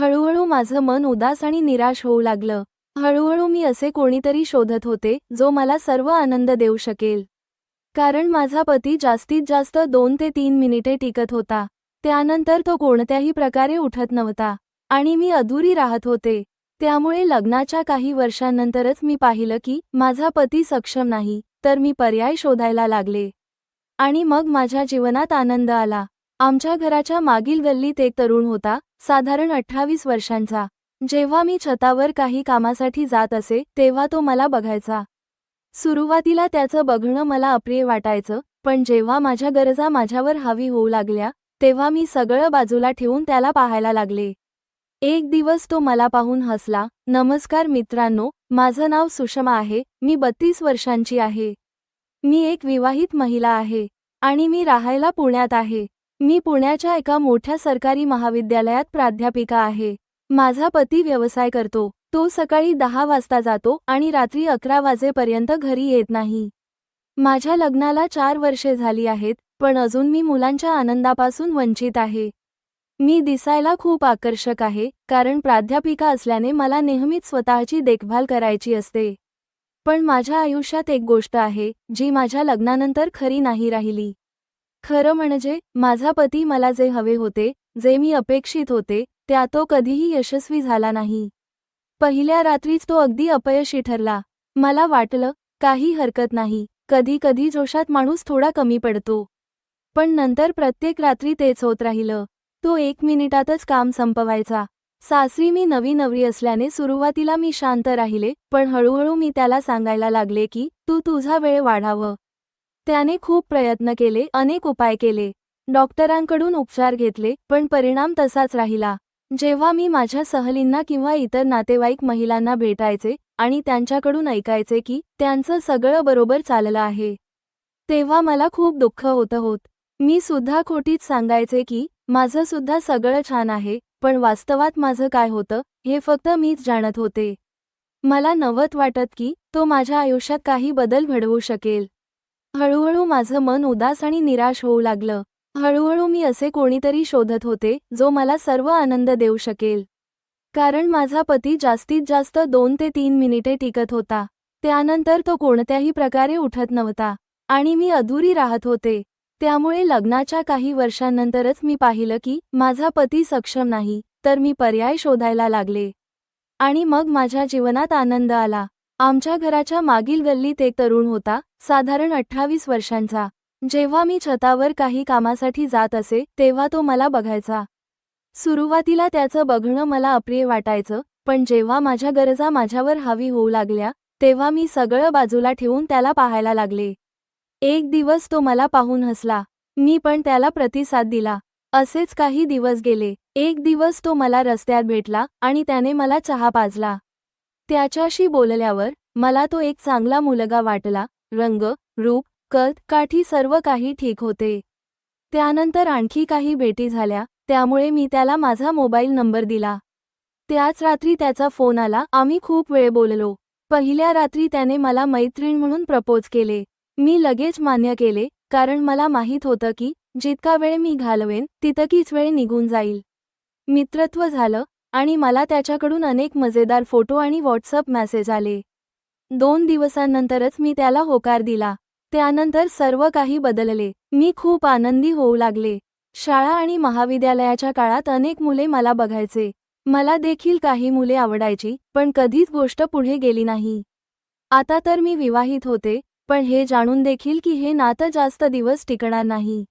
हळूहळू माझं मन उदास आणि निराश होऊ लागलं. हळूहळू मी असे कोणीतरी शोधत होते जो मला सर्व आनंद देऊ शकेल. कारण माझा पती जास्तीत जास्त 2 ते 3 मिनिटे टिकत होता. त्यानंतर तो कोणत्याही प्रकारे उठत नव्हता आणि मी अधुरी राहत होते. त्यामुळे लग्नाच्या काही वर्षांनंतरच मी पाहिलं की माझा पती सक्षम नाही, तर मी पर्याय शोधायला लागले. आणि मग माझ्या जीवनात आनंद आला. आमच्या घराच्या मागील गल्लीत एक तरुण होता, साधारण 28 वर्षांचा. जेव्हा मी छतावर काही कामासाठी जात असे, तेव्हा तो मला बघायचा. सुरुवातीला त्याचं बघणं मला अप्रिय वाटायचं, पण जेव्हा माझ्या गरजा माझ्यावर हावी होऊ लागल्या, तेव्हा मी सगळं बाजूला ठेवून त्याला पाहायला लागले. एक दिवस तो मला पाहून हसला. नमस्कार मित्रांनो, माझं नाव सुषमा आहे, मी 32 वर्षांची आहे. मी एक विवाहित महिला आहे आणि मी राहायला पुण्यात आहे. मी पुण्याच्या एका मोठ्या सरकारी महाविद्यालयात प्राध्यापिका आहे. माझा पती व्यवसाय करतो. तो सकाळी 10 वाजता जातो आणि रात्री 11 वाजेपर्यंत घरी येत नाही. माझ्या लग्नाला 4 वर्षे झाली आहेत, पण अजून मी मुलांच्या आनंदापासून वंचित आहे. मी दिसायला खूप आकर्षक आहे, कारण प्राध्यापिका असल्याने मला नेहमीच स्वतःची देखभाल करायची असते. पण माझ्या आयुष्यात एक गोष्ट आहे, जी माझ्या लग्नानंतर खरी नाही राहिली. खरं म्हणजे, माझा पती मला जे हवे होते, जे मी अपेक्षित होते, त्यात तो कधीही यशस्वी झाला नाही. पहिल्या रात्रीच तो अगदी अपयशी ठरला. मला वाटलं, काही हरकत नाही, कधी कधी जोशात माणूस थोडा कमी पडतो. पण नंतर प्रत्येक रात्री तेच होत राहिलं. तो 1 मिनिटातच काम संपवायचा. सासरी मी नवी नवरी असल्याने सुरुवातीला मी शांत राहिले, पण हळूहळू मी त्याला सांगायला लागले की तू तुझा वेळ वाढावं. त्याने खूप प्रयत्न केले, अनेक उपाय केले. डॉक्टरांकडून उपचार घेतले, पण परिणाम तसाच राहिला. जेव्हा मी माझ्या सहलींना किंवा इतर नातेवाईक महिलांना भेटायचे आणि त्यांच्याकडून ऐकायचे की त्यांचं सगळं बरोबर चाललं आहे, तेव्हा मला खूप दुःख होत. मी सुद्धा खोटीच सांगायचे की माझं सुद्धा सगळं छान आहे, पण वास्तवात माझं काय होतं हे फक्त मीच जाणत होते. मला नवत वाटत की तो माझ्या आयुष्यात काही बदल घडवू शकेल. हळूहळू माझं मन उदास आणि निराश होऊ लागलं. हळूहळू मी असे कोणीतरी शोधत होते जो मला सर्व आनंद देऊ शकेल. कारण माझा पती जास्तीत जास्त 2 ते 3 मिनिटे टिकत होता. त्यानंतर तो कोणत्याही प्रकारे उठत नव्हता आणि मी अधुरी राहत होते. त्यामुळे लग्नाच्या काही वर्षांनंतरच मी पाहिलं की माझा पती सक्षम नाही, तर मी पर्याय शोधायला लागले. आणि मग माझ्या जीवनात आनंद आला. आमच्या घराच्या मागील गल्लीत एक तरुण होता, साधारण 28 वर्षांचा. जेव्हा मी छतावर काही कामासाठी जात असे, तेव्हा तो मला बघायचा. सुरुवातीला त्याचं बघणं मला अप्रिय वाटायचं, पण जेव्हा माझ्या गरजा माझ्यावर हावी होऊ लागल्या, तेव्हा मी सगळं बाजूला ठेवून त्याला पाहायला लागले. एक दिवस तो मला पाहून हसला. मी पण त्याला प्रतिसाद दिला. असेच काही दिवस गेले. एक दिवस तो मला रस्त्यात भेटला आणि त्याने मला चहा पाजला. त्याच्याशी बोलल्यावर मला तो एक चांगला मुलगा वाटला. रंग, रूप, कद, काठी सर्व काही ठीक होते. त्यानंतर आणखी काही भेटी झाल्या, त्यामुळे मी त्याला माझा मोबाईल नंबर दिला. त्याच रात्री त्याचा फोन आला. आम्ही खूप वेळ बोललो. पहिल्या रात्री त्याने मला मैत्रीण म्हणून प्रपोज केले. मी लगेच मान्य केले, कारण मला माहीत होतं की जितका वेळ मी घालवेन तितकीच वेळ निघून जाईल. मित्रत्व झालं आणि मला त्याच्याकडून अनेक मजेदार फोटो आणि व्हॉट्सअप मेसेज आले. 2 दिवसांनंतरच मी त्याला होकार दिला. त्यानंतर सर्व काही बदलले. मी खूप आनंदी होऊ लागले. शाळा आणि महाविद्यालयाच्या काळात अनेक मुले मला बघायचे. मला देखील काही मुले आवडायची, पण कधीच गोष्ट पुढे गेली नाही. आता तर मी विवाहित होते, पण हे जाणून देखील की हे नातं जास्त दिवस टिकणार नाही.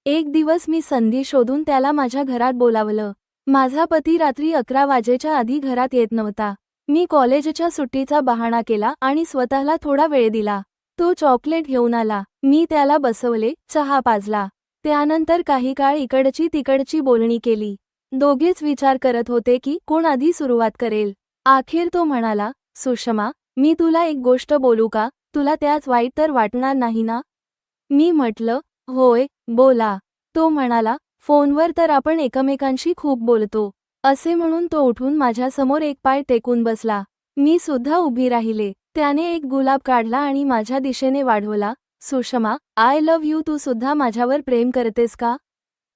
एक दिवस मी संधी शोधून त्याला माझ्या घरात बोलावलं. माझा पती रात्री 11 वाजेच्या आधी घरात येत नव्हता. मी कॉलेजच्या सुट्टीचा बहाणा केला आणि स्वतःला थोडा वेळ दिला. तो चॉकलेट घेऊन आला. मी त्याला बसवले, चहा पाजला. त्यानंतर काही काळ इकडची तिकडची बोलणी केली. दोघेच विचार करत होते की कोण आधी सुरुवात करेल. अखेर तो म्हणाला, सुषमा, मी तुला एक गोष्ट बोलू का? तुला त्याच वाईट तर वाटणार नाही ना? मी म्हटलं, होय, बोला. तो म्हणाला, फोनवर तर आपण एकमेकांशी खूप बोलतो. असे म्हणून तो उठून माझ्यासमोर एक पाय टेकून बसला. मी सुद्धा उभी राहिले. त्याने एक गुलाब काढला आणि माझ्या दिशेने वाढवला. Sushma, I love you. तू सुद्धा माझ्यावर प्रेम करतेस का?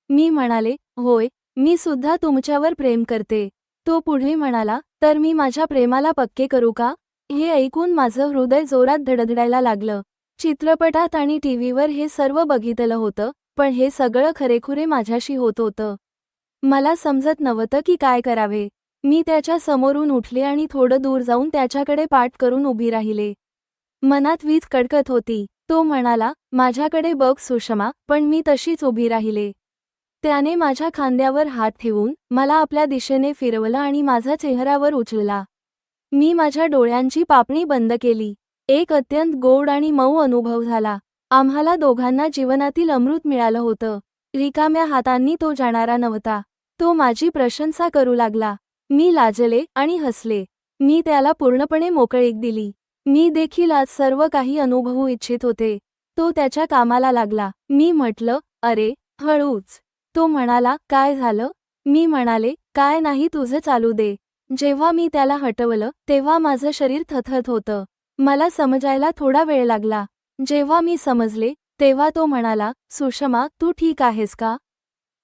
मी म्हणाले, होय, मी सुद्धा तुमच्यावर प्रेम करते. तो पुढे म्हणाला, तर मी माझ्या प्रेमाला पक्के करू का? हे ऐकून माझं हृदय जोरात धडधडायला लागलं. चित्रपटात आणि टीव्हीवर हे सर्व बघितलं होतं, पण हे सगळं खरेखुरे माझ्याशी होत होतं. मला समजत नव्हतं की काय करावे. मी त्याच्या समोरून उठले आणि थोडं दूर जाऊन त्याच्याकडे पाठ करून उभी राहिले. मनात वीज कडकत होती. तो म्हणाला, माझ्याकडे बघ सुषमा, पण मी तशीच उभी राहिले. त्याने माझ्या खांद्यावर हात ठेवून मला आपल्या दिशेने फिरवलं आणि माझा चेहऱ्यावर उचलला. मी माझ्या डोळ्यांची पापणी बंद केली. एक अत्यंत गोड आणि मऊ अनुभव झाला. आम्हाला दोघांना जीवनातील अमृत मिळालं होतं. रिकाम्या हातांनी तो जाणारा नव्हता. तो माझी प्रशंसा करू लागला. मी लाजले आणि हसले. मी त्याला पूर्णपणे मोकळीक दिली. मी देखील आज सर्व काही अनुभवू इच्छित होते. तो त्याच्या कामाला लागला. मी म्हटलं, अरे, हळूच. तो म्हणाला, काय झालं? मी म्हणाले, काय नाही, तुझं चालू दे. जेव्हा मी त्याला हटवलं, तेव्हा माझं शरीर थरथरत होतं. मला समजायला थोडा वेळ लागला. जेव्हा मी समजले, तेव्हा तो म्हणाला, सुषमा, तू ठीक आहेस का?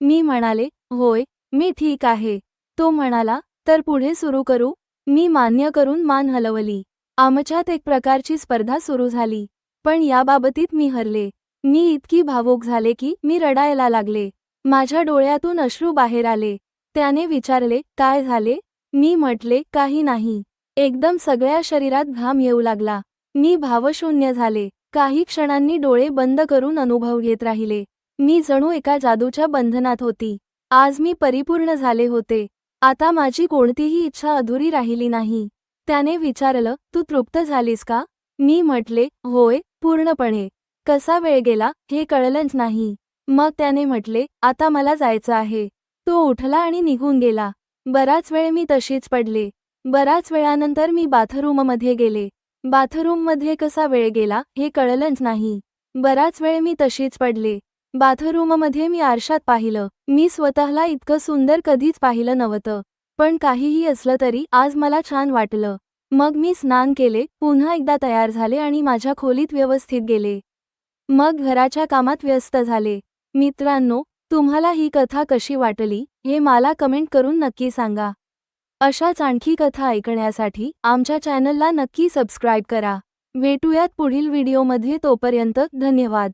मी म्हणाले, होय, मी ठीक आहे. तो म्हणाला, तर पुढे सुरू करू? मी मान्य करून मान हलवली. आमच्यात एक प्रकारची स्पर्धा सुरू झाली. पण याबाबतीत मी हरले. मी इतकी भावूक झाले की मी रडायला लागले. माझ्या डोळ्यातून अश्रू बाहेर आले. त्याने विचारले, काय झाले? मी म्हटले, काही नाही. एकदम सगळ्या शरीरात घाम येऊ लागला. मी भावशून्य झाले. काही क्षणांनी डोळे बंद करून अनुभव घेत राहिले. मी जणू एका जादूच्या बंधनात होती. आज मी परिपूर्ण झाले होते. आता माझी कोणतीही इच्छा अधुरी राहिली नाही. त्याने विचारलं, तू तृप्त झालीस का? मी म्हटले, होय, पूर्णपणे. कसा वेळ गेला हे कळलंच नाही. मग त्याने म्हटले, आता मला जायचं आहे. तो उठला आणि निघून गेला. बराच वेळ मी तशीच पडले. बराच वेळानंतर मी बाथरूममध्ये गेले. बाथरूममध्ये कसा वेळ गेला हे कळलंच नाही. बराच वेळ मी तशीच पडले. बाथरूममध्ये मी आरशात पाहिलं. मी स्वतःला इतकं सुंदर कधीच पाहिलं नव्हतं. पण काहीही असलं तरी आज मला छान वाटलं. मग मी स्नान केले, पुन्हा एकदा तयार झाले आणि माझ्या खोलीत व्यवस्थित गेले. मग घराच्या कामात व्यस्त झाले. मित्रांनो, तुम्हाला ही कथा कशी वाटली हे मला कमेंट करून नक्की सांगा. अशाच आणखी कथा ऐकण्यासाठी आमच्या चॅनलला नक्की सबस्क्राईब करा. भेटूयात पुढील व्हिडिओमध्ये. तोपर्यंत धन्यवाद.